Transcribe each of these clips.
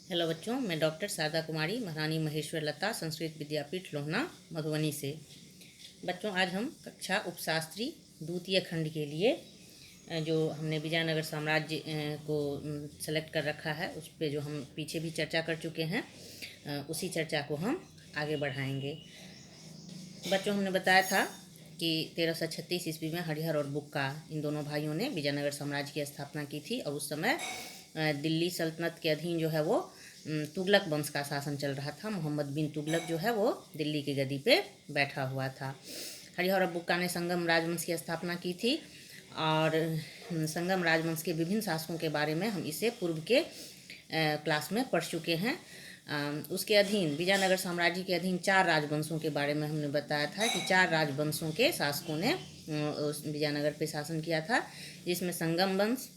Hello बच्चों, मैं doctor Sharda कुमारी महारानी महेश्वर लता संस्कृत विद्यापीठ लोहना मधुबनी से। बच्चों, आज हम कक्षा उपशास्त्री द्वितीय खंड के लिए जो हमने विजयनगर साम्राज्य को सेलेक्ट कर रखा है, उस पे जो हम पीछे भी चर्चा कर चुके हैं, उसी चर्चा को हम आगे बढ़ाएंगे। बच्चों, हमने बताया था कि 1336 ईस्वी में हरिहर और बुक्का इन दोनों भाइयों ने विजयनगर साम्राज्य की स्थापना की थी और उस समय दिल्ली सल्तनत के अधीन जो है वो तुगलक वंश का शासन चल रहा था। मोहम्मद बिन तुगलक जो है वो दिल्ली की गद्दी पे बैठा हुआ था। हरिहर और बुक्का ने संगम राजवंश की स्थापना की थी और संगम राजवंश के विभिन्न शासकों के बारे में हम इसे पूर्व के क्लास में पढ़ चुके हैं। उसके अधीन विजयनगर साम्राज्य के अधीन 4 राजवंशों के बारे में हमने बताया था कि 4 राजवंशों के शासकों ने विजयनगर पे शासन किया था, जिसमें संगम वंश,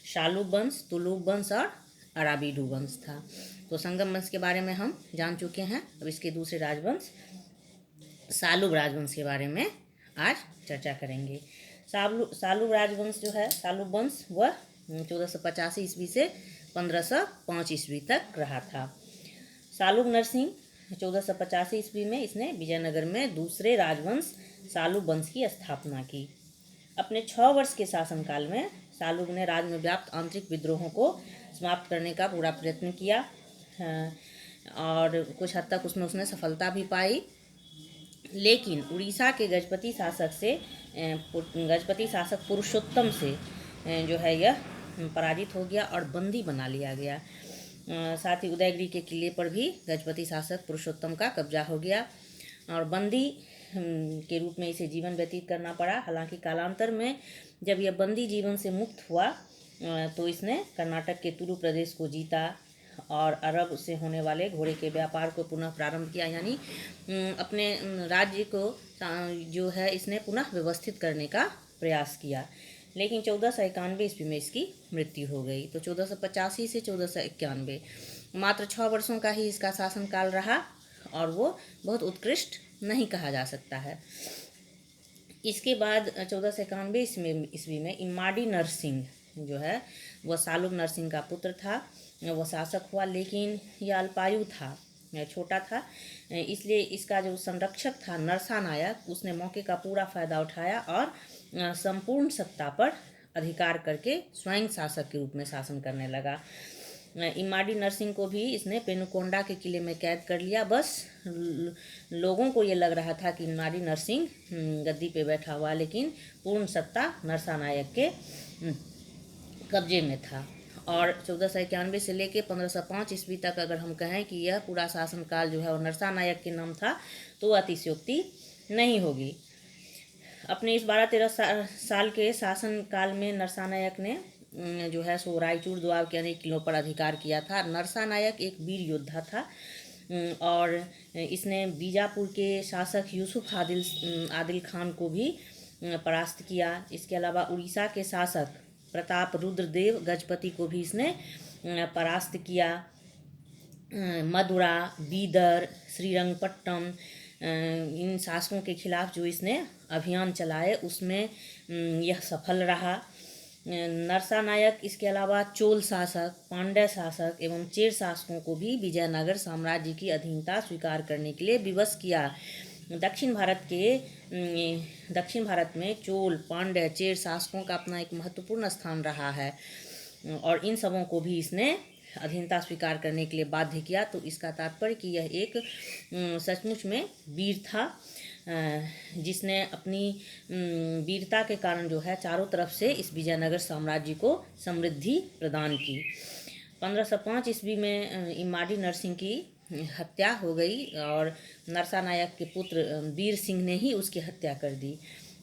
शालूब वंश, तुलुब वंश और अराबीडू वंश था। तो संगम वंश के बारे में हम जान चुके हैं। अब इसके दूसरे राजवंश शालूब राजवंश के बारे में आज चर्चा करेंगे। शालूब राजवंश जो है, शालूब वंश, वह 1485 ईस्वी से 1505 ईस्वी तक रहा था। शालूब नरसिंह 1485 ईस्वी में इसने विजयनगर में दूसरे राजवंश शालूब वंश की स्थापना की। अपने 6 वर्ष के शासनकाल में शालूब ने राज्य में व्याप्त आंतरिक विद्रोहों को समाप्त करने का पूरा प्रयत्न किया और कुछ हद तक उसमें उसने सफलता भी पाई। लेकिन उड़ीसा के गजपति शासक पुरुषोत्तम से जो है यह पराजित हो गया और बंदी बना लिया गया। साथ ही उदयगिरी के किले पर भी गजपति शासक पुरुषोत्तम का कब्जा हो गया और बंदी के रूप में इसे जीवन व्यतीत करना पड़ा। हालांकि कालांतर में जब यह बंदी जीवन से मुक्त हुआ तो इसने कर्नाटक के तुरु प्रदेश को जीता और अरब से होने वाले घोड़े के व्यापार को पुनः प्रारंभ किया, यानी अपने राज्य को जो है इसने पुनः व्यवस्थित करने का प्रयास किया। लेकिन 1491 ईस्वी में इसकी मृत्यु हो गई। तो 1485 से 1491 मात्र 6 वर्षों का ही इसका शासनकाल रहा और वो बहुत उत्कृष्ट नहीं कहा जा सकता है। इसके बाद 1491 ईस्वी में इमाडी नरसिंह जो है वह शालूब नरसिंह का पुत्र था। वह शासक हुआ, लेकिन यह अल्पायु था, छोटा था, इसलिए इसका जो संरक्षक था नरसा नायक, उसने मौके का पूरा फायदा उठाया और संपूर्ण सत्ता पर अधिकार करके स्वयं शासक के रूप में शासन करने लगा। इमाडी नरसिंह को भी इसने पेनुकोंडा के किले में कैद कर लिया। बस लोगों को ये लग रहा था कि इमाडी नरसिंह गद्दी पे बैठा हुआ, लेकिन पूर्ण सत्ता नरसा नायक के कब्जे में था। और 1491 से लेकर 1505 ईस्वी तक अगर हम कहें कि यह पूरा शासनकाल जो है वो नरसा नायक के नाम था तो अतिशयोक्ति नहीं होगी। अपने इस 12-13 साल के शासनकाल में नरसा नायक ने जो है सो रायचूर दोआब के अनेक किलों पर अधिकार किया था। नरसा नायक एक वीर योद्धा था और इसने बीजापुर के शासक यूसुफ आदिल खान को भी परास्त किया। इसके अलावा उड़ीसा के शासक प्रताप रुद्रदेव गजपति को भी इसने परास्त किया। मदुरा, बीदर, श्रीरंगपट्टम इन शासकों के खिलाफ जो इसने अभियान चलाए उसमें यह सफल रहा। नरसा नायक इसके अलावा चोल शासक, पांड्य शासक एवं चेर शासकों को भी विजयनगर साम्राज्य की अधीनता स्वीकार करने के लिए विवश किया। दक्षिण भारत में चोल, पांड्य, चेर शासकों का अपना एक महत्वपूर्ण स्थान रहा है और इन सबों को भी इसने अधीनता स्वीकार करने के लिए बाध्य किया। तो इसका तात्पर्य कि यह एक सचमुच में वीर था, जिसने अपनी वीरता के कारण जो है चारों तरफ से इस विजयनगर साम्राज्य को समृद्धि प्रदान की। 1505 ईस्वी में इमाडी नरसिंह की हत्या हो गई और नरसा नायक के पुत्र वीर सिंह ने ही उसकी हत्या कर दी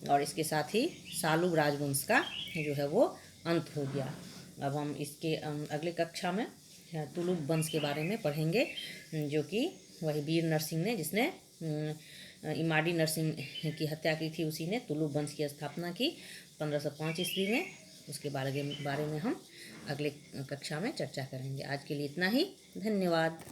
और इसके साथ ही शालूब राजवंश का जो है वो अंत हो गया। अब हम इसके अगले कक्षा में तुलुब वंश के बारे में पढ़ेंगे, जो कि वही वीर नरसिंह ने, जिसने इमाडी नरसिंह की हत्या की थी, उसी ने तुलुब वंश की स्थापना की 1505 ईस्वी में। उसके बारे में हम अगले कक्षा में चर्चा करेंगे। आज के लिए इतना ही। धन्यवाद।